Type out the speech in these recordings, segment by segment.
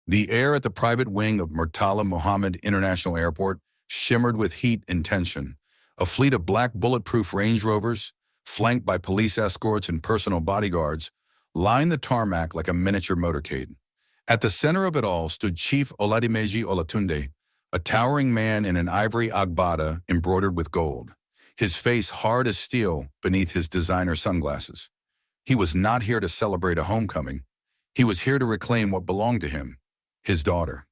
The air at the private wing of Murtala Mohammed International Airport shimmered with heat and tension. A fleet of black bulletproof Range Rovers, flanked by police escorts and personal bodyguards, lined the tarmac like a miniature motorcade. At the center of it all stood Chief Zara Olatunde, a towering man in an ivory agbada embroidered with gold, his face hard as steel beneath his designer sunglasses. He was not here to celebrate a homecoming. He was here to reclaim what belonged to him, his daughter.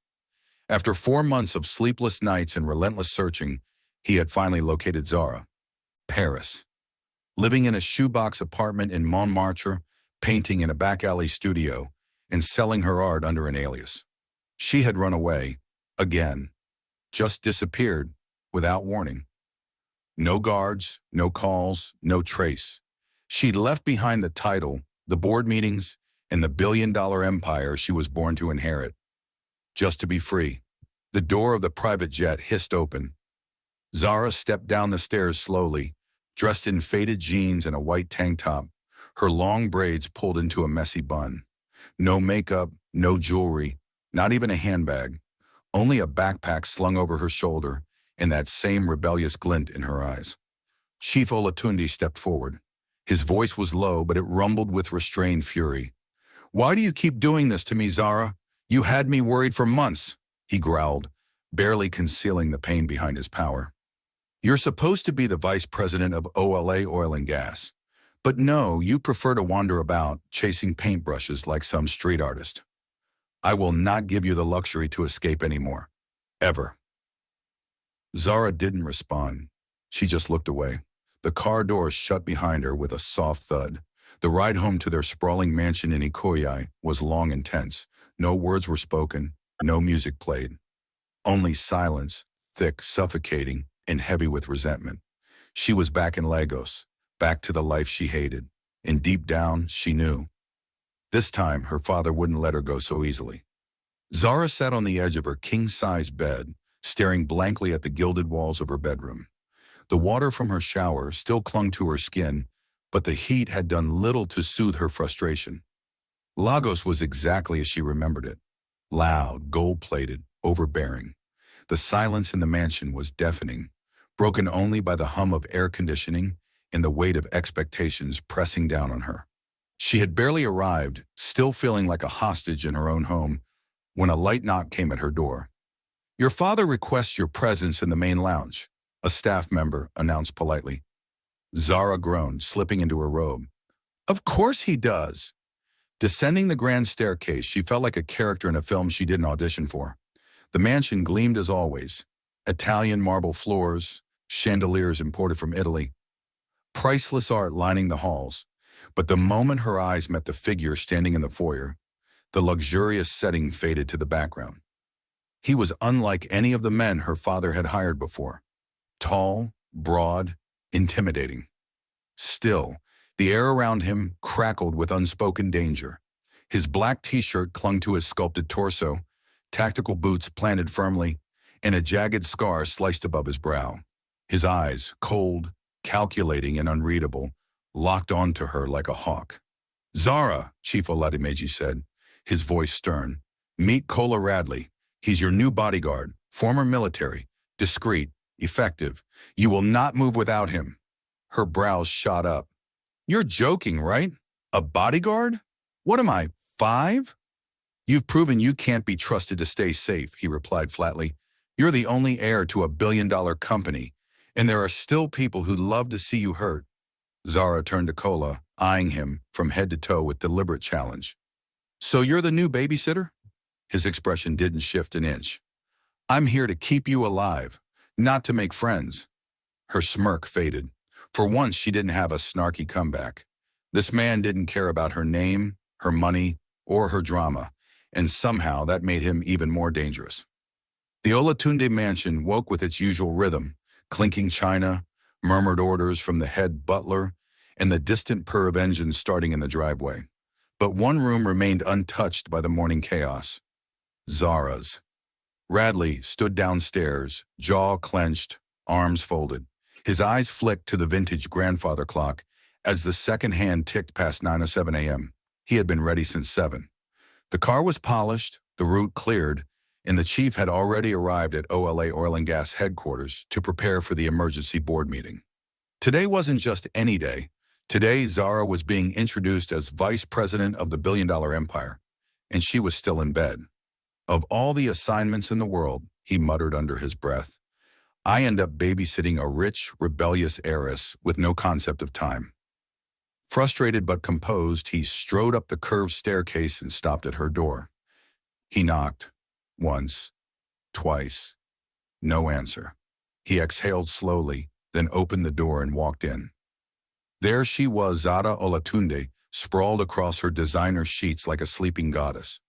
After 4 months of sleepless nights and relentless searching, he had finally located Zara. Paris. Living in a shoebox apartment in Montmartre, painting in a back alley studio, and selling her art under an alias. She had run away, again, just disappeared, without warning. No guards, no calls, no trace. She'd left behind the title, the board meetings, and the billion-dollar empire she was born to inherit. Just to be free. The door of the private jet hissed open. Zara stepped down the stairs slowly, dressed in faded jeans and a white tank top, her long braids pulled into a messy bun. No makeup, no jewelry, not even a handbag, only a backpack slung over her shoulder and that same rebellious glint in her eyes. Chief Olatunde stepped forward. His voice was low, but it rumbled with restrained fury. "Why do you keep doing this to me, Zara? You had me worried for months," he growled, barely concealing the pain behind his power. "You're supposed to be the vice president of OLA Oil and Gas. But no, you prefer to wander about, chasing paintbrushes like some street artist. I will not give you the luxury to escape anymore. Ever." Zara didn't respond. She just looked away. The car doors shut behind her with a soft thud. The ride home to their sprawling mansion in Ikoyi was long and tense. No words were spoken, no music played. Only silence, thick, suffocating, and heavy with resentment. She was back in Lagos, back to the life she hated, and deep down, she knew. This time, her father wouldn't let her go so easily. Zara sat on the edge of her king-size bed, staring blankly at the gilded walls of her bedroom. The water from her shower still clung to her skin, but the heat had done little to soothe her frustration. Lagos was exactly as she remembered it. Loud, gold-plated, overbearing. The silence in the mansion was deafening, broken only by the hum of air conditioning and the weight of expectations pressing down on her. She had barely arrived, still feeling like a hostage in her own home, when a light knock came at her door. "Your father requests your presence in the main lounge," a staff member announced politely. Zara groaned, slipping into her robe. "Of course he does." Descending the grand staircase, she felt like a character in a film she didn't audition for. The mansion gleamed as always. Italian marble floors, chandeliers imported from Italy. Priceless art lining the halls. But the moment her eyes met the figure standing in the foyer, the luxurious setting faded to the background. He was unlike any of the men her father had hired before. Tall, broad, intimidating. Still, the air around him crackled with unspoken danger. His black t-shirt clung to his sculpted torso, tactical boots planted firmly, and a jagged scar sliced above his brow. His eyes, cold, calculating and unreadable, locked onto her like a hawk. "Zara," Chief Olatunde said, his voice stern. "Meet Kola Radley. He's your new bodyguard, former military, discreet, effective. You will not move without him." Her brows shot up. "You're joking, right? A bodyguard? What am I, 5? "You've proven you can't be trusted to stay safe," he replied flatly. "You're the only heir to a billion-dollar company, and there are still people who'd love to see you hurt." Zara turned to Kola, eyeing him from head to toe with deliberate challenge. "So you're the new babysitter?" His expression didn't shift an inch. "I'm here to keep you alive, not to make friends." Her smirk faded. For once, she didn't have a snarky comeback. This man didn't care about her name, her money, or her drama, and somehow that made him even more dangerous. The Olatunde mansion woke with its usual rhythm, clinking china, murmured orders from the head butler, and the distant purr of engines starting in the driveway. But one room remained untouched by the morning chaos. Zara's. Radley stood downstairs, jaw clenched, arms folded. His eyes flicked to the vintage grandfather clock as the second hand ticked past 9:07 a.m. He had been ready since 7. The car was polished, The route cleared, and the chief had already arrived at OLA Oil and Gas headquarters to prepare for the emergency board meeting. Today wasn't just any day. Today, Zara was being introduced as vice president of the billion-dollar empire, and she was still in bed. Of all the assignments in the world, he muttered under his breath, I end up babysitting a rich, rebellious heiress with no concept of time. Frustrated but composed, he strode up the curved staircase and stopped at her door. He knocked. Once. Twice. No answer. He exhaled slowly, then opened the door and walked in. There she was, Zara Olatunde, sprawled across her designer sheets like a sleeping goddess.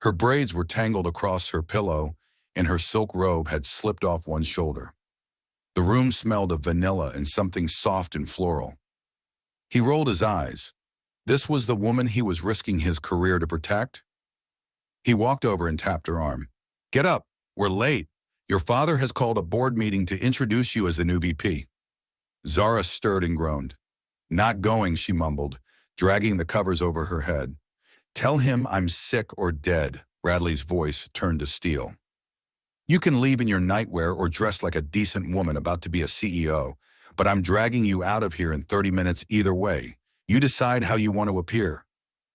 Her braids were tangled across her pillow, and her silk robe had slipped off one shoulder. The room smelled of vanilla and something soft and floral. He rolled his eyes. This was the woman he was risking his career to protect? He walked over and tapped her arm. Get up, we're late. Your father has called a board meeting to introduce you as the new VP. Zara stirred and groaned. Not going, she mumbled, dragging the covers over her head. Tell him I'm sick or dead, Radley's voice turned to steel. You can leave in your nightwear or dress like a decent woman about to be a CEO, but I'm dragging you out of here in 30 minutes either way. You decide how you want to appear.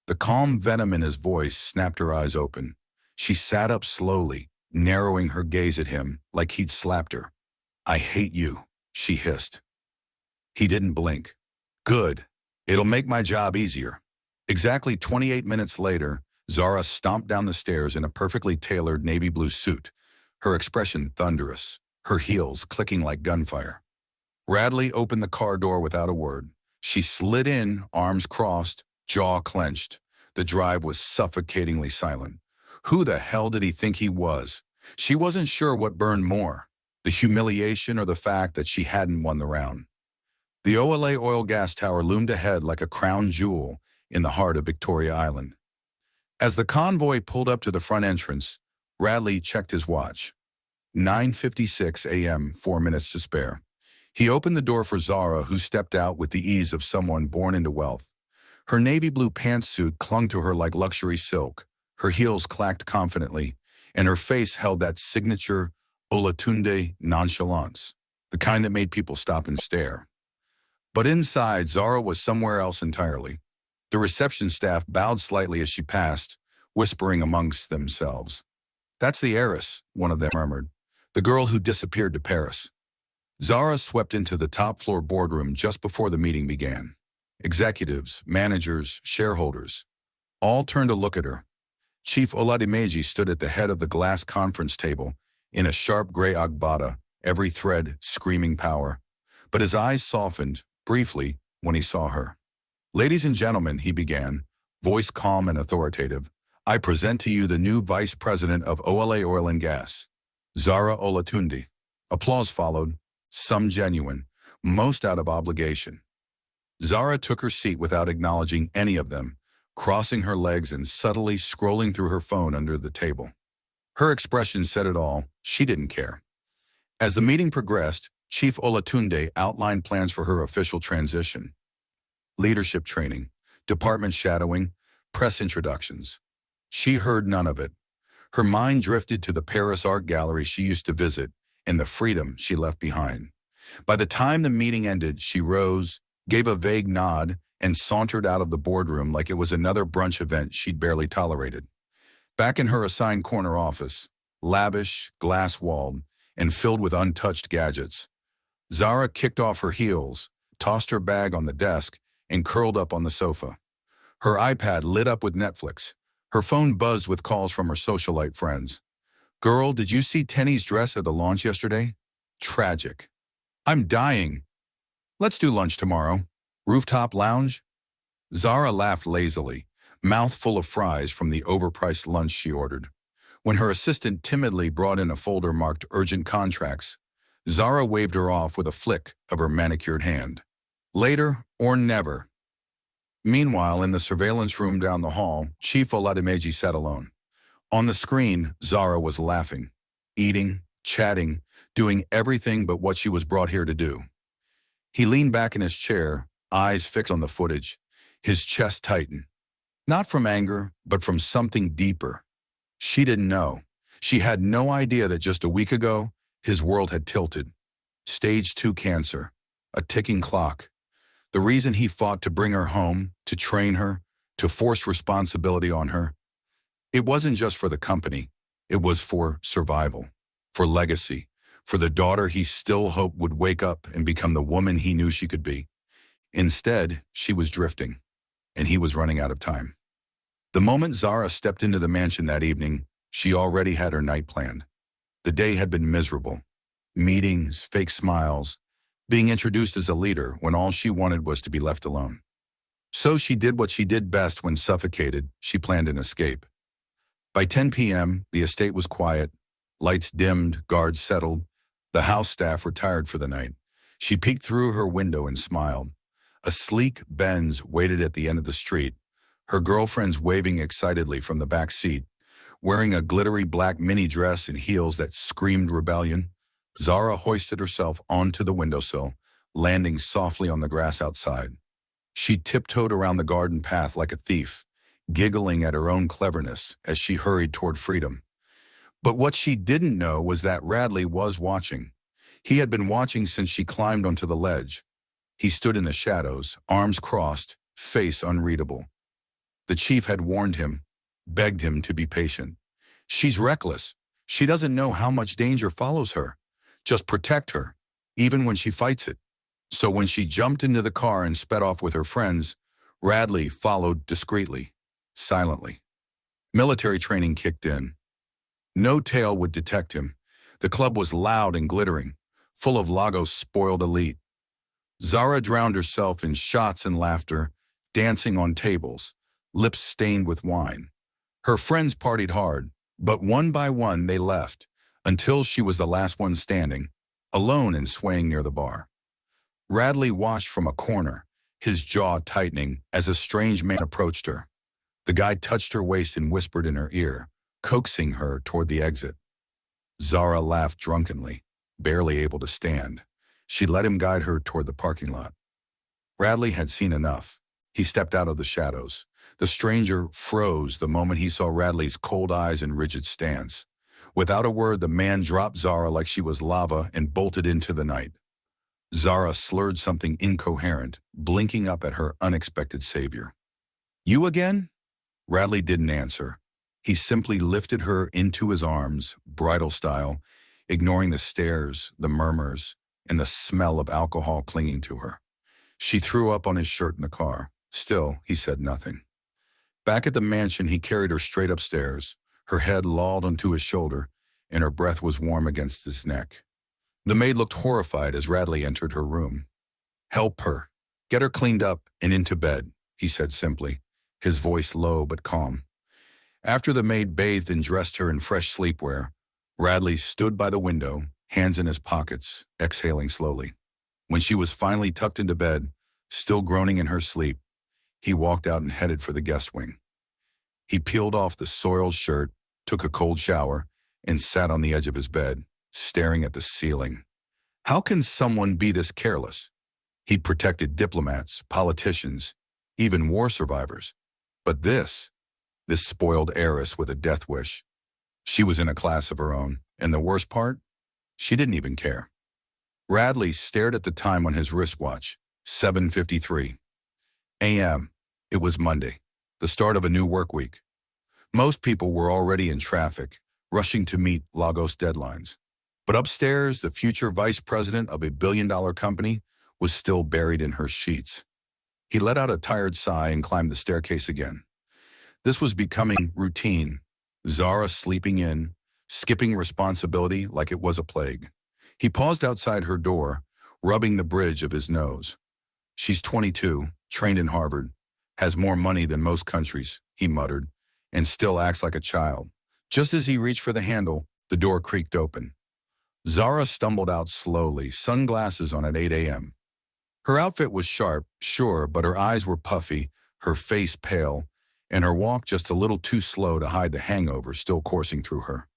The calm venom in his voice snapped her eyes open. She sat up slowly, narrowing her gaze at him like he'd slapped her. I hate you, she hissed. He didn't blink. Good. It'll make my job easier. Exactly 28 minutes later, Zara stomped down the stairs in a perfectly tailored navy blue suit, her expression thunderous, her heels clicking like gunfire. Radley opened the car door without a word. She slid in, arms crossed, jaw clenched. The drive was suffocatingly silent. Who the hell did he think he was? She wasn't sure what burned more, the humiliation or the fact that she hadn't won the round. The OLA oil gas tower loomed ahead like a crown jewel in the heart of Victoria Island. As the convoy pulled up to the front entrance, Radley checked his watch. 9:56 a.m., 4 minutes to spare. He opened the door for Zara, who stepped out with the ease of someone born into wealth. Her navy blue pantsuit clung to her like luxury silk. Her heels clacked confidently, and her face held that signature Olatunde nonchalance, the kind that made people stop and stare. But inside, Zara was somewhere else entirely. The reception staff bowed slightly as she passed, whispering amongst themselves. That's the heiress, one of them murmured, the girl who disappeared to Paris. Zara swept into the top-floor boardroom just before the meeting began. Executives, managers, shareholders, all turned to look at her. Chief Olatunde stood at the head of the glass conference table in a sharp gray agbada, every thread screaming power. But his eyes softened, briefly, when he saw her. Ladies and gentlemen, he began, voice calm and authoritative, I present to you the new vice president of OLA Oil and Gas, Zara Olatunde. Applause followed, some genuine, most out of obligation. Zara took her seat without acknowledging any of them, crossing her legs and subtly scrolling through her phone under the table. Her expression said it all. She didn't care. As the meeting progressed, Chief Olatunde outlined plans for her official transition. Leadership training, department shadowing, press introductions. She heard none of it. Her mind drifted to the Paris art gallery she used to visit and the freedom she left behind. By the time the meeting ended, she rose, gave a vague nod, and sauntered out of the boardroom like it was another brunch event she'd barely tolerated. Back in her assigned corner office, lavish, glass-walled, and filled with untouched gadgets, Zara kicked off her heels, tossed her bag on the desk, and curled up on the sofa. Her iPad lit up with Netflix. Her phone buzzed with calls from her socialite friends. Girl, did you see Tenny's dress at the launch yesterday? Tragic. I'm dying. Let's do lunch tomorrow. Rooftop lounge? Zara laughed lazily, mouth full of fries from the overpriced lunch she ordered. When her assistant timidly brought in a folder marked urgent contracts, Zara waved her off with a flick of her manicured hand. Later or never. Meanwhile, in the surveillance room down the hall, Chief Olatunde sat alone. On the screen, Zara was laughing, eating, chatting, doing everything but what she was brought here to do. He leaned back in his chair, eyes fixed on the footage, his chest tightened. Not from anger, but from something deeper. She didn't know. She had no idea that just a week ago, his world had tilted. Stage 2 cancer. A ticking clock. The reason he fought to bring her home, to train her, to force responsibility on her, it wasn't just for the company. It was for survival, for legacy, for the daughter he still hoped would wake up and become the woman he knew she could be. Instead, she was drifting, and he was running out of time. The moment Zara stepped into the mansion that evening, she already had her night planned. The day had been miserable. Meetings, fake smiles, being introduced as a leader when all she wanted was to be left alone. So she did what she did best when suffocated. She planned an escape. By 10 p.m., the estate was quiet. Lights dimmed, guards settled. The house staff retired for the night. She peeked through her window and smiled. A sleek Benz waited at the end of the street, her girlfriends waving excitedly from the back seat. Wearing a glittery black mini dress and heels that screamed rebellion, Zara hoisted herself onto the windowsill, landing softly on the grass outside. She tiptoed around the garden path like a thief, giggling at her own cleverness as she hurried toward freedom. But what she didn't know was that Radley was watching. He had been watching since she climbed onto the ledge. He stood in the shadows, arms crossed, face unreadable. The chief had warned him, begged him to be patient. She's reckless. She doesn't know how much danger follows her. Just protect her, even when she fights it. So when she jumped into the car and sped off with her friends, Radley followed discreetly, silently. Military training kicked in. No tail would detect him. The club was loud and glittering, full of Lagos spoiled elite. Zara drowned herself in shots and laughter, dancing on tables, lips stained with wine. Her friends partied hard, but one by one they left, until she was the last one standing, alone and swaying near the bar. Radley watched from a corner, his jaw tightening as a strange man approached her. The guy touched her waist and whispered in her ear, coaxing her toward the exit. Zara laughed drunkenly, barely able to stand. She let him guide her toward the parking lot. Radley had seen enough. He stepped out of the shadows. The stranger froze the moment he saw Radley's cold eyes and rigid stance. Without a word, the man dropped Zara like she was lava and bolted into the night. Zara slurred something incoherent, blinking up at her unexpected savior. "You again?" Radley didn't answer. He simply lifted her into his arms, bridal style, ignoring the stares, the murmurs, and the smell of alcohol clinging to her. She threw up on his shirt in the car. Still, he said nothing. Back at the mansion, he carried her straight upstairs. Her head lolled onto his shoulder, and her breath was warm against his neck. The maid looked horrified as Radley entered her room. "Help her. Get her cleaned up and into bed," he said simply, his voice low but calm. After the maid bathed and dressed her in fresh sleepwear, Radley stood by the window, hands in his pockets, exhaling slowly. When she was finally tucked into bed, still groaning in her sleep, he walked out and headed for the guest wing. He peeled off the soiled shirt, took a cold shower, and sat on the edge of his bed, staring at the ceiling. How can someone be this careless? He'd protected diplomats, politicians, even war survivors. But this spoiled heiress with a death wish. She was in a class of her own, and the worst part? She didn't even care. Radley stared at the time on his wristwatch, 7:53 a.m. It was Monday, the start of a new work week. Most people were already in traffic, rushing to meet Lagos deadlines. But upstairs, the future vice president of a billion-dollar company was still buried in her sheets. He let out a tired sigh and climbed the staircase again. This was becoming routine. Zara sleeping in, skipping responsibility like it was a plague. He paused outside her door, rubbing the bridge of his nose. "She's 22, trained in Harvard, has more money than most countries," he muttered, "and still acts like a child." Just as he reached for the handle, the door creaked open. Zara stumbled out slowly, sunglasses on at 8 a.m. Her outfit was sharp, sure, but her eyes were puffy, her face pale, and her walk just a little too slow to hide the hangover still coursing through her.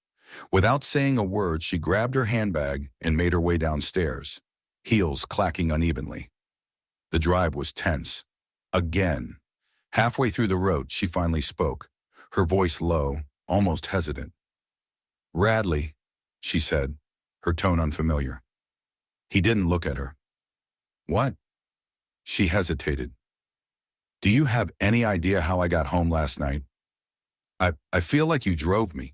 Without saying a word, she grabbed her handbag and made her way downstairs, heels clacking unevenly. The drive was tense. Again. Halfway through the road, she finally spoke, her voice low, almost hesitant. "Radley," she said, her tone unfamiliar. He didn't look at her. "What?" She hesitated. "Do you have any idea how I got home last night? I feel like you drove me."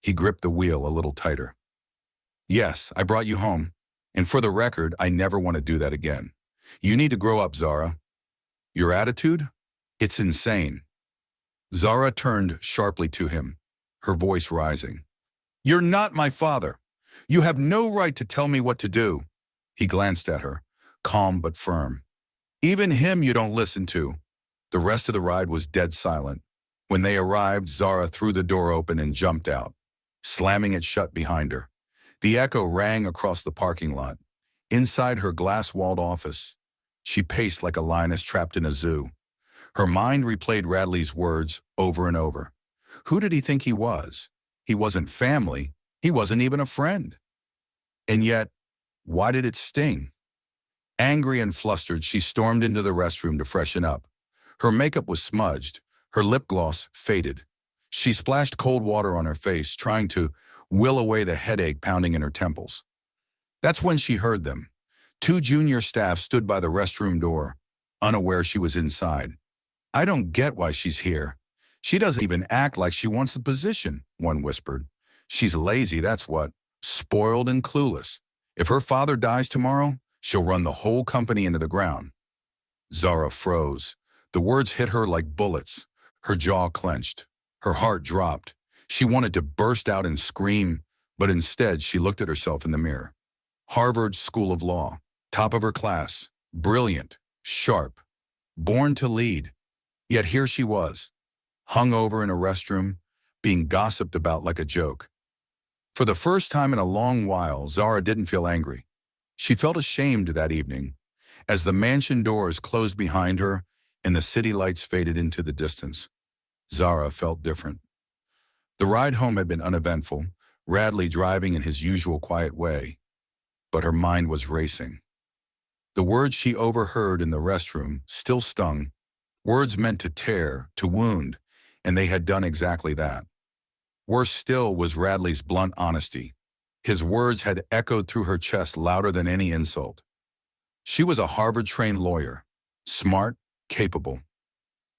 He gripped the wheel a little tighter. "Yes, I brought you home. And for the record, I never want to do that again. You need to grow up, Zara. Your attitude? It's insane." Zara turned sharply to him, her voice rising. "You're not my father. You have no right to tell me what to do." He glanced at her, calm but firm. "Even him you don't listen to." The rest of the ride was dead silent. When they arrived, Zara threw the door open and jumped out, slamming it shut behind her. The echo rang across the parking lot. Inside her glass-walled office, she paced like a lioness trapped in a zoo. Her mind replayed Radley's words over and over. Who did he think he was? He wasn't family. He wasn't even a friend. And yet, why did it sting? Angry and flustered, she stormed into the restroom to freshen up. Her makeup was smudged, her lip gloss faded. She splashed cold water on her face, trying to will away the headache pounding in her temples. That's when she heard them. Two junior staff stood by the restroom door, unaware she was inside. "I don't get why she's here. She doesn't even act like she wants the position," one whispered. "She's lazy, that's what. Spoiled and clueless. If her father dies tomorrow, she'll run the whole company into the ground." Zara froze. The words hit her like bullets. Her jaw clenched. Her heart dropped. She wanted to burst out and scream, but instead she looked at herself in the mirror. Harvard School of Law, top of her class, brilliant, sharp, born to lead. Yet here she was, hung over in a restroom, being gossiped about like a joke. For the first time in a long while, Zara didn't feel angry. She felt ashamed that evening, as the mansion doors closed behind her and the city lights faded into the distance. Zara felt different. The ride home had been uneventful, Radley driving in his usual quiet way, but her mind was racing. The words she overheard in the restroom still stung, words meant to tear, to wound, and they had done exactly that. Worse still was Radley's blunt honesty. His words had echoed through her chest louder than any insult. She was a Harvard-trained lawyer, smart, capable.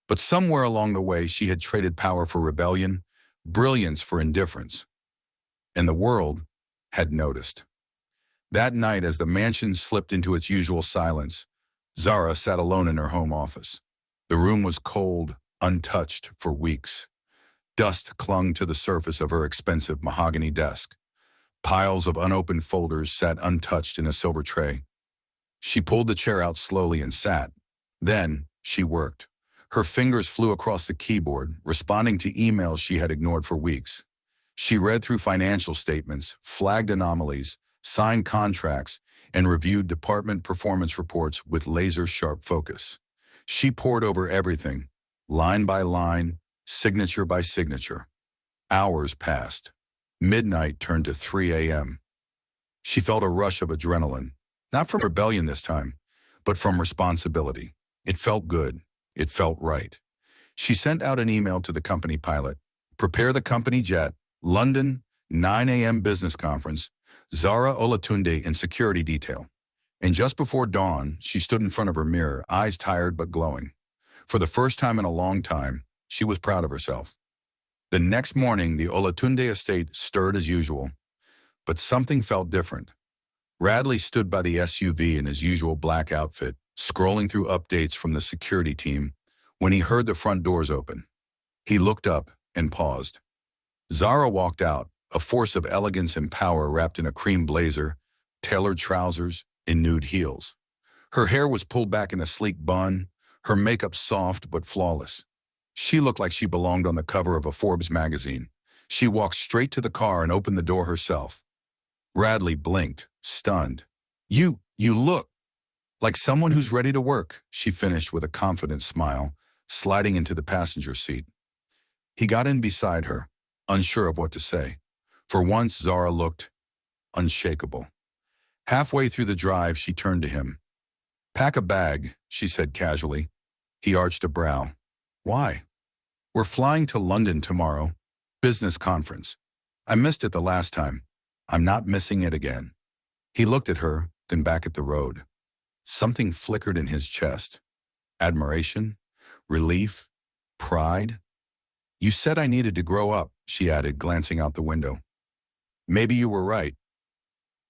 But somewhere along the way, she had traded power for rebellion, brilliance for indifference. And the world had noticed. That night, as the mansion slipped into its usual silence, Zara sat alone in her home office. The room was cold, untouched for weeks. Dust clung to the surface of her expensive mahogany desk. Piles of unopened folders sat untouched in a silver tray. She pulled the chair out slowly and sat. Then she worked. Her fingers flew across the keyboard, responding to emails she had ignored for weeks. She read through financial statements, flagged anomalies, signed contracts, and reviewed department performance reports with laser-sharp focus. She pored over everything, line by line, signature by signature. Hours passed. Midnight turned to 3 a.m. She felt a rush of adrenaline, not from rebellion this time, but from responsibility. It felt good. It felt right. She sent out an email to the company pilot. "Prepare the company jet. London, 9 a.m. business conference. Zara Olatunde in security detail." And just before dawn, she stood in front of her mirror, eyes tired but glowing. For the first time in a long time, she was proud of herself. The next morning, the Olatunde estate stirred as usual, but something felt different. Radley stood by the SUV in his usual black outfit, scrolling through updates from the security team, when he heard the front doors open. He looked up and paused. Zara walked out, a force of elegance and power wrapped in a cream blazer, tailored trousers, and nude heels. Her hair was pulled back in a sleek bun, her makeup soft but flawless. She looked like she belonged on the cover of a Forbes magazine. She walked straight to the car and opened the door herself. Radley blinked, stunned. You look like someone who's ready to work," she finished with a confident smile, sliding into the passenger seat. He got in beside her, unsure of what to say. For once, Zara looked unshakable. Halfway through the drive, she turned to him. "Pack a bag," she said casually. He arched a brow. "Why?" "We're flying to London tomorrow. Business conference. I missed it the last time. I'm not missing it again. He looked at her, then back at the road. Something flickered in his chest. Admiration? Relief? Pride? You said I needed to grow up, she added, glancing out the window. Maybe you were right.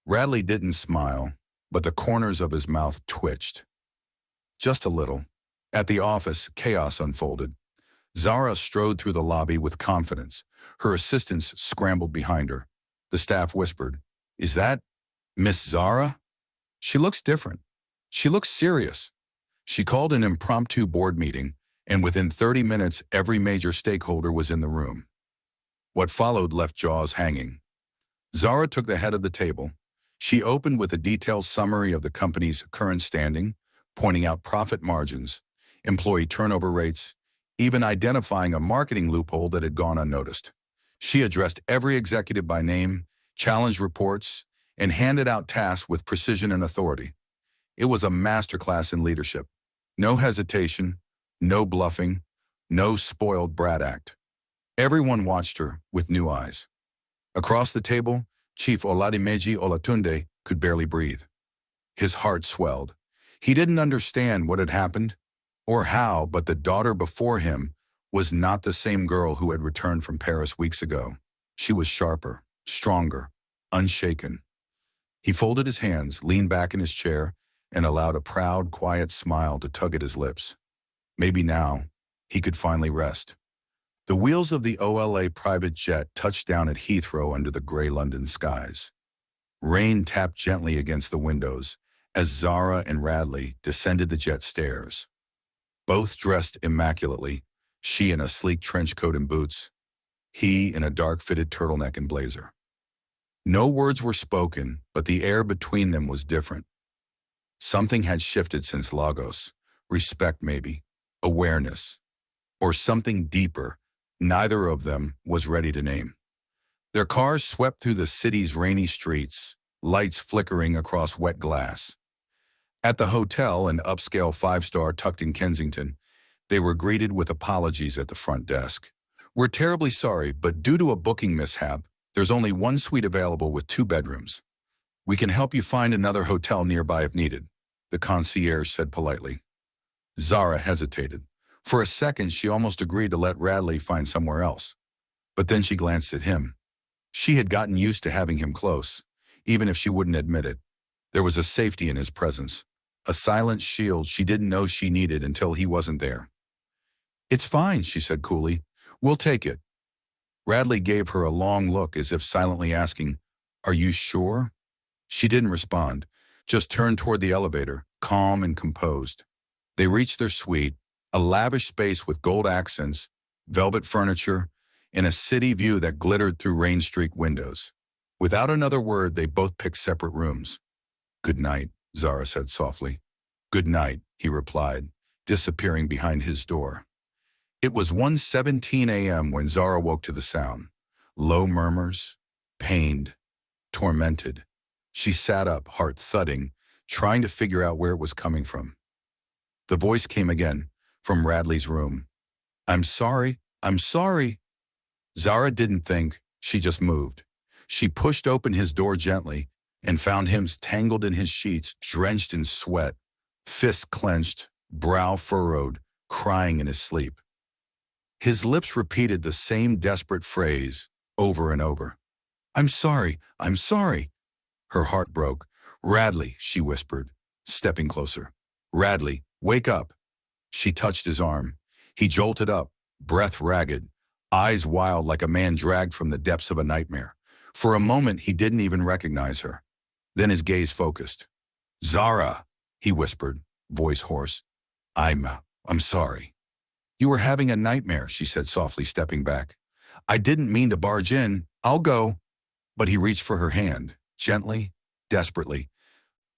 Radley didn't smile, but the corners of his mouth twitched. Just a little. At the office, chaos unfolded. Zara strode through the lobby with confidence. Her assistants scrambled behind her. The staff whispered, "Is that Miss Zara? She looks different. She looks serious." She called an impromptu board meeting, and within 30 minutes, every major stakeholder was in the room. What followed left jaws hanging. Zara took the head of the table. She opened with a detailed summary of the company's current standing, pointing out profit margins, employee turnover rates, even identifying a marketing loophole that had gone unnoticed. She addressed every executive by name, challenged reports, and handed out tasks with precision and authority. It was a masterclass in leadership. No hesitation, no bluffing, no spoiled brat act. Everyone watched her with new eyes. Across the table, Chief Olatunde could barely breathe. His heart swelled. He didn't understand what had happened or how, but the daughter before him was not the same girl who had returned from Paris weeks ago. She was sharper, stronger, unshaken. He folded his hands, leaned back in his chair, and allowed a proud, quiet smile to tug at his lips. Maybe now, he could finally rest. The wheels of the OLA private jet touched down at Heathrow under the gray London skies. Rain tapped gently against the windows as Zara and Radley descended the jet stairs. Both dressed immaculately, she in a sleek trench coat and boots, he in a dark-fitted turtleneck and blazer. No words were spoken, but the air between them was different. Something had shifted since Lagos. Respect maybe, awareness, or something deeper. Neither of them was ready to name. Their cars swept through the city's rainy streets, lights flickering across wet glass. At the hotel, an upscale five-star tucked in Kensington, they were greeted with apologies at the front desk. "We're terribly sorry, but due to a booking mishap, there's only one suite available with 2 bedrooms. We can help you find another hotel nearby if needed," the concierge said politely. Zara hesitated. For a second, she almost agreed to let Radley find somewhere else. But then she glanced at him. She had gotten used to having him close, even if she wouldn't admit it. There was a safety in his presence, a silent shield she didn't know she needed until he wasn't there. "It's fine," she said coolly. "We'll take it." Radley gave her a long look as if silently asking, "Are you sure?" She didn't respond, just turned toward the elevator, calm and composed. They reached their suite, a lavish space with gold accents, velvet furniture, and a city view that glittered through rain-streaked windows. Without another word, they both picked separate rooms. "Good night," Zara said softly. "Good night," he replied, disappearing behind his door. It was 1:17 a.m. when Zara woke to the sound. Low murmurs, pained, tormented. She sat up, heart thudding, trying to figure out where it was coming from. The voice came again, from Radley's room. I'm sorry. Zara didn't think, she just moved. She pushed open his door gently and found him tangled in his sheets, drenched in sweat, fists clenched, brow furrowed, crying in his sleep. His lips repeated the same desperate phrase over and over. I'm sorry. Her heart broke. "Radley," she whispered, stepping closer. "Radley, wake up." She touched his arm. He jolted up, breath ragged, eyes wild like a man dragged from the depths of a nightmare. For a moment, he didn't even recognize her. Then his gaze focused. "Zara," he whispered, voice hoarse. I'm sorry." "You were having a nightmare," she said softly, stepping back. "I didn't mean to barge in. I'll go." But he reached for her hand, gently, desperately.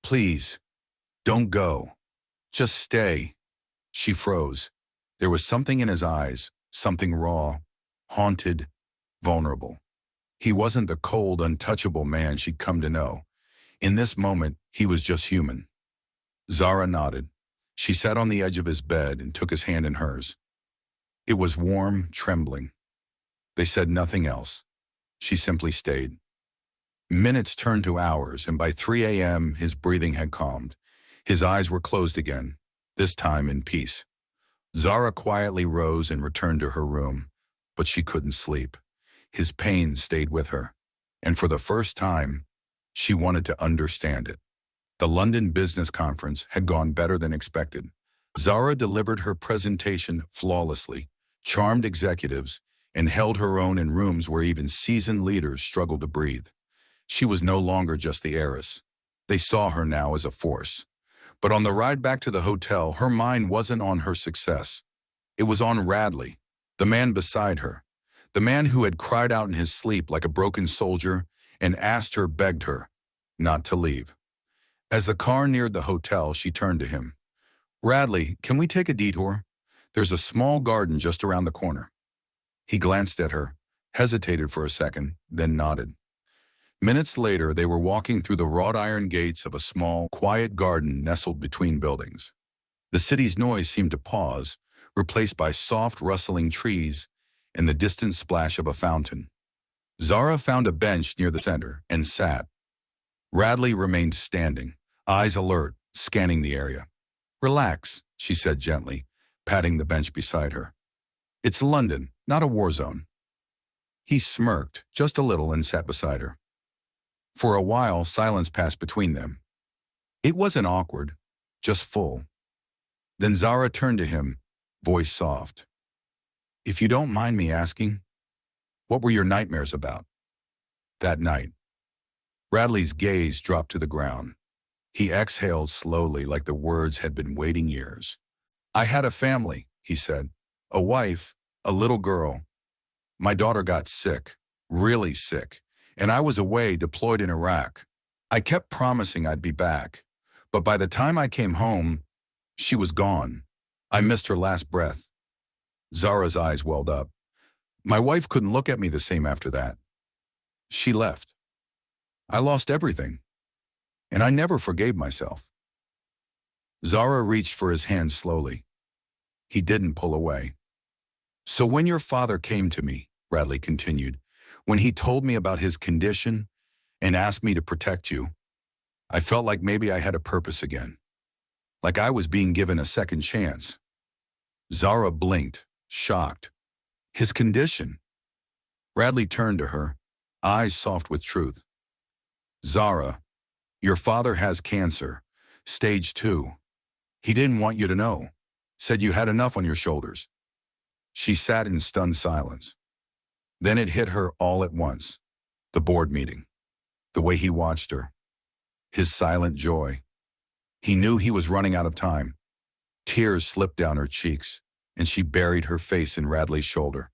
"Please, don't go. Just stay." She froze. There was something in his eyes, something raw, haunted, vulnerable. He wasn't the cold, untouchable man she'd come to know. In this moment, he was just human. Zara nodded. She sat on the edge of his bed and took his hand in hers. It was warm, trembling. They said nothing else. She simply stayed. Minutes turned to hours, and by 3 a.m. his breathing had calmed. His eyes were closed again, this time in peace. Zara quietly rose and returned to her room, but she couldn't sleep. His pain stayed with her, and for the first time, she wanted to understand it. The London Business Conference had gone better than expected. Zara delivered her presentation flawlessly, charmed executives, and held her own in rooms where even seasoned leaders struggled to breathe. She was no longer just the heiress. They saw her now as a force. But on the ride back to the hotel, her mind wasn't on her success. It was on Radley, the man beside her, the man who had cried out in his sleep like a broken soldier and begged her, not to leave. As the car neared the hotel, she turned to him. "Radley, can we take a detour? There's a small garden just around the corner." He glanced at her, hesitated for a second, then nodded. Minutes later, they were walking through the wrought iron gates of a small, quiet garden nestled between buildings. The city's noise seemed to pause, replaced by soft, rustling trees and the distant splash of a fountain. Zara found a bench near the center and sat. Radley remained standing, eyes alert, scanning the area. "Relax," she said gently, patting the bench beside her. "It's London, not a war zone." He smirked, just a little, and sat beside her. For a while, silence passed between them. It wasn't awkward, just full. Then Zara turned to him, voice soft. "If you don't mind me asking, what were your nightmares about?" That night, Radley's gaze dropped to the ground. He exhaled slowly, like the words had been waiting years. "I had a family," he said. "A wife, a little girl. My daughter got sick, really sick, and I was away deployed in Iraq. I kept promising I'd be back, but by the time I came home, she was gone. I missed her last breath." Zara's eyes welled up. "My wife couldn't look at me the same after that. She left. I lost everything, and I never forgave myself." Zara reached for his hand slowly. He didn't pull away. "So when your father came to me," Radley continued, "when he told me about his condition and asked me to protect you, I felt like maybe I had a purpose again, like I was being given a second chance." Zara blinked, shocked. "His condition?" Radley turned to her, eyes soft with truth. "Zara, your father has cancer, stage 2. He didn't want you to know, said you had enough on your shoulders." She sat in stunned silence. Then it hit her all at once. The board meeting. The way he watched her. His silent joy. He knew he was running out of time. Tears slipped down her cheeks, and she buried her face in Radley's shoulder.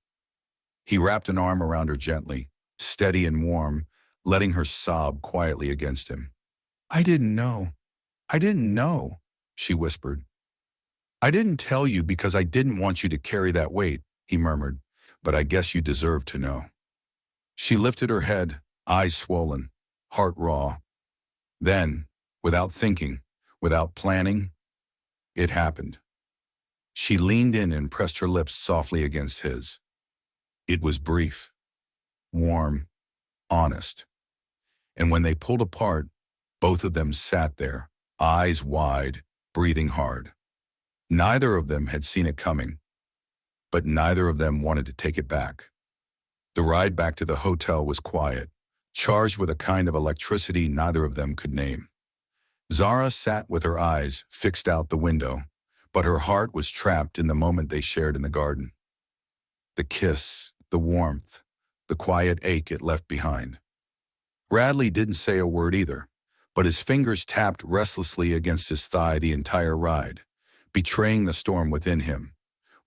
He wrapped an arm around her gently, steady and warm, letting her sob quietly against him. I didn't know, she whispered. "I didn't tell you because I didn't want you to carry that weight," he murmured, "but I guess you deserve to know." She lifted her head, eyes swollen, heart raw. Then, without thinking, without planning, it happened. She leaned in and pressed her lips softly against his. It was brief, warm, honest. And when they pulled apart, both of them sat there, eyes wide, breathing hard. Neither of them had seen it coming, but neither of them wanted to take it back. The ride back to the hotel was quiet, charged with a kind of electricity neither of them could name. Zara sat with her eyes fixed out the window, but her heart was trapped in the moment they shared in the garden. The kiss, the warmth, the quiet ache it left behind. Radley didn't say a word either, but his fingers tapped restlessly against his thigh the entire ride, betraying the storm within him.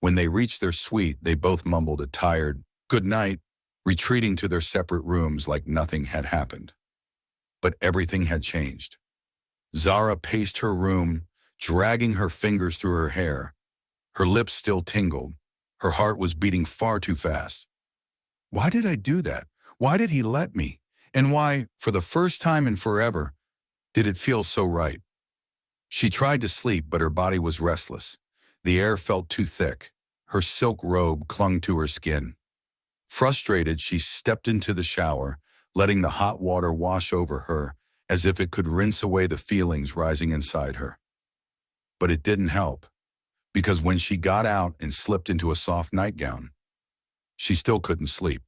When they reached their suite, they both mumbled a tired, "Good night," retreating to their separate rooms like nothing had happened. But everything had changed. Zara paced her room, dragging her fingers through her hair. Her lips still tingled. Her heart was beating far too fast. Why did I do that? Why did he let me? And why, for the first time in forever, did it feel so right? She tried to sleep, but her body was restless. The air felt too thick. Her silk robe clung to her skin. Frustrated, she stepped into the shower, letting the hot water wash over her as if it could rinse away the feelings rising inside her. But it didn't help, because when she got out and slipped into a soft nightgown, she still couldn't sleep.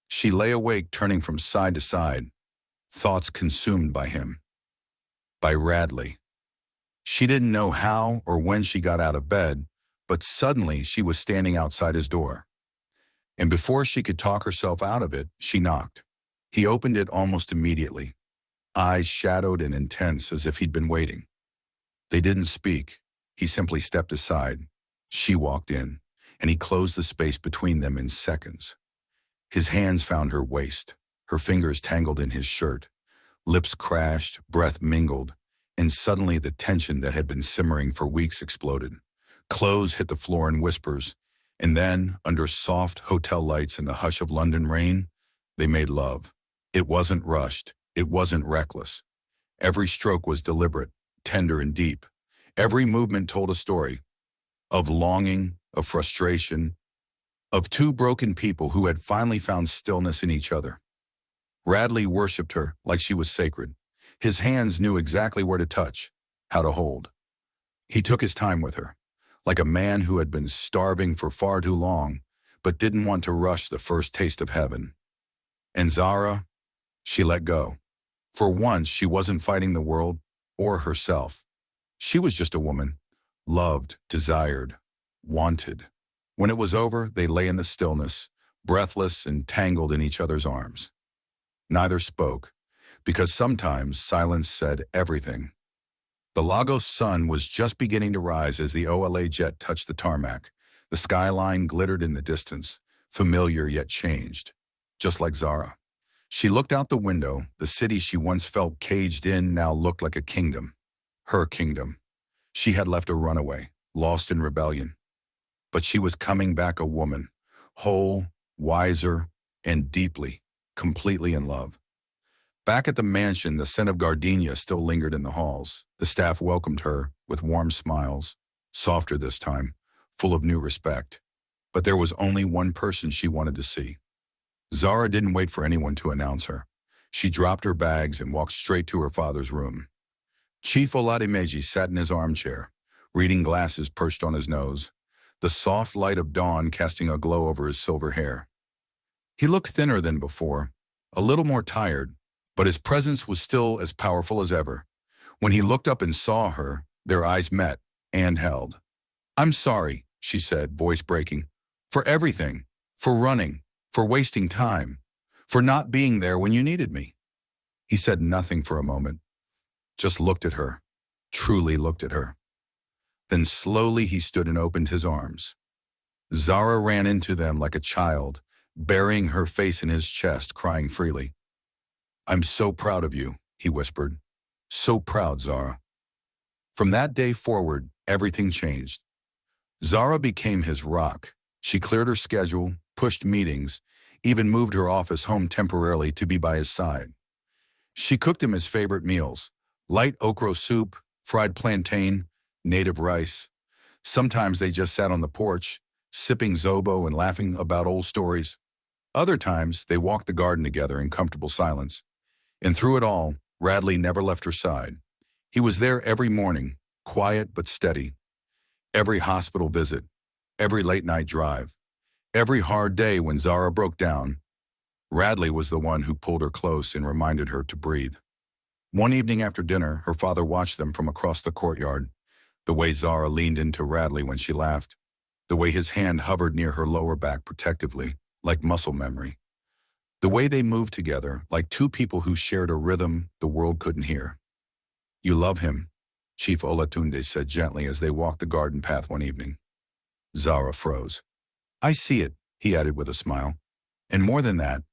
She lay awake, turning from side to side, thoughts consumed by him, by Radley. She didn't know how or when she got out of bed, but suddenly she was standing outside his door. And before she could talk herself out of it, she knocked. He opened it almost immediately, eyes shadowed and intense as if he'd been waiting. They didn't speak. He simply stepped aside. She walked in, and he closed the space between them in seconds. His hands found her waist, her fingers tangled in his shirt. Lips crashed, breath mingled, and suddenly the tension that had been simmering for weeks exploded. Clothes hit the floor in whispers, and then, under soft hotel lights in the hush of London rain, they made love. It wasn't rushed. It wasn't reckless. Every stroke was deliberate, tender and deep. Every movement told a story of longing, of frustration, of two broken people who had finally found stillness in each other. Radley worshipped her like she was sacred. His hands knew exactly where to touch, how to hold. He took his time with her, like a man who had been starving for far too long, but didn't want to rush the first taste of heaven. And Zara, she let go. For once, she wasn't fighting the world or herself. She was just a woman, loved, desired, wanted. When it was over, they lay in the stillness, breathless and tangled in each other's arms. Neither spoke, because sometimes silence said everything. The Lagos sun was just beginning to rise as the OLA jet touched the tarmac. The skyline glittered in the distance, familiar yet changed, just like Zara. She looked out the window. The city she once felt caged in now looked like a kingdom. Her kingdom. She had left a runaway, lost in rebellion. But she was coming back a woman, whole, wiser, and deeply, completely in love. Back at the mansion, the scent of gardenia still lingered in the halls. The staff welcomed her with warm smiles, softer this time, full of new respect. But there was only one person she wanted to see. Zara didn't wait for anyone to announce her. She dropped her bags and walked straight to her father's room. Chief Olatunde sat in his armchair, reading glasses perched on his nose, the soft light of dawn casting a glow over his silver hair. He looked thinner than before, a little more tired, but his presence was still as powerful as ever. When he looked up and saw her, their eyes met and held. "I'm sorry," she said, voice breaking, "for everything, for running, for wasting time, for not being there when you needed me." He said nothing for a moment, just looked at her, truly looked at her. Then slowly he stood and opened his arms. Zara ran into them like a child, burying her face in his chest, crying freely. "I'm so proud of you," he whispered. "So proud, Zara." From that day forward, everything changed. Zara became his rock. She cleared her schedule, pushed meetings, even moved her office home temporarily to be by his side. She cooked him his favorite meals, light okra soup, fried plantain, native rice. Sometimes they just sat on the porch, sipping zobo and laughing about old stories. Other times, they walked the garden together in comfortable silence. And through it all, Radley never left her side. He was there every morning, quiet but steady. Every hospital visit, every late-night drive, every hard day when Zara broke down, Radley was the one who pulled her close and reminded her to breathe. One evening after dinner, her father watched them from across the courtyard, the way Zara leaned into Radley when she laughed, the way his hand hovered near her lower back protectively, like muscle memory, the way they moved together, like two people who shared a rhythm the world couldn't hear. "You love him," Chief Olatunde said gently as they walked the garden path one evening. Zara froze. "I see it," he added with a smile. "And more than that,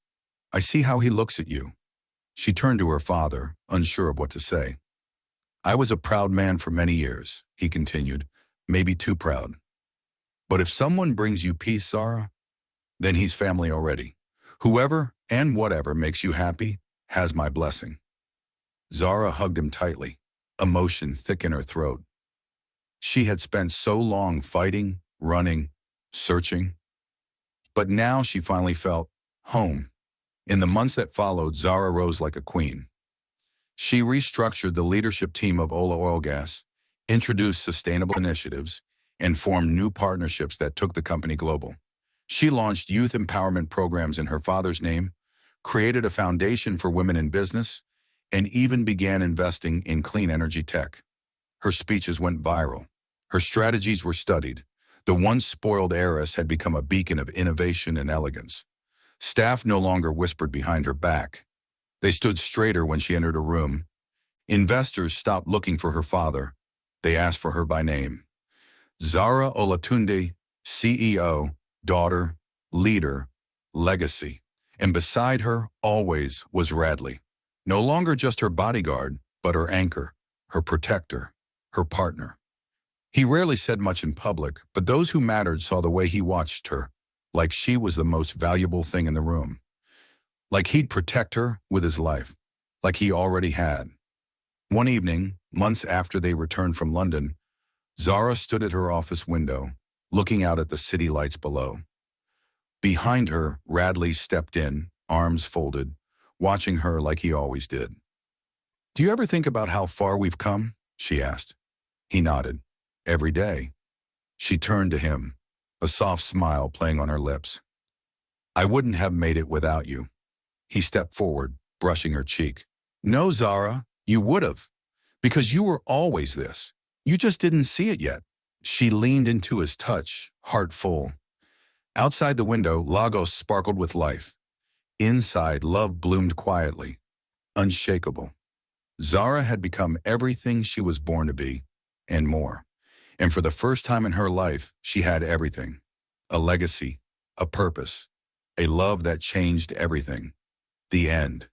I see how he looks at you." She turned to her father, unsure of what to say. "I was a proud man for many years," he continued, "maybe too proud. But if someone brings you peace, Zara, then he's family already. Whoever and whatever makes you happy has my blessing." Zara hugged him tightly, emotion thick in her throat. She had spent so long fighting, running, searching. But now she finally felt home. In the months that followed, Zara rose like a queen. She restructured the leadership team of Ola Oil Gas, introduced sustainable initiatives, and formed new partnerships that took the company global. She launched youth empowerment programs in her father's name, created a foundation for women in business, and even began investing in clean energy tech. Her speeches went viral. Her strategies were studied. The once spoiled heiress had become a beacon of innovation and elegance. Staff no longer whispered behind her back. They stood straighter when she entered a room. Investors stopped looking for her father. They asked for her by name. Zara Olatunde, CEO, daughter, leader, legacy. And beside her, always, was Radley. No longer just her bodyguard, but her anchor, her protector, her partner. He rarely said much in public, but those who mattered saw the way he watched her, like she was the most valuable thing in the room. Like he'd protect her with his life, like he already had. One evening, months after they returned from London, Zara stood at her office window, looking out at the city lights below. Behind her, Radley stepped in, arms folded, watching her like he always did. "Do you ever think about how far we've come?" she asked. He nodded. "Every day." She turned to him, a soft smile playing on her lips. "I wouldn't have made it without you." He stepped forward, brushing her cheek. "No, Zara, you would have, because you were always this. You just didn't see it yet." She leaned into his touch, heart full. Outside the window, Lagos sparkled with life. Inside, love bloomed quietly, unshakable. Zara had become everything she was born to be, and more. And for the first time in her life, she had everything. A legacy, a purpose, a love that changed everything. The end.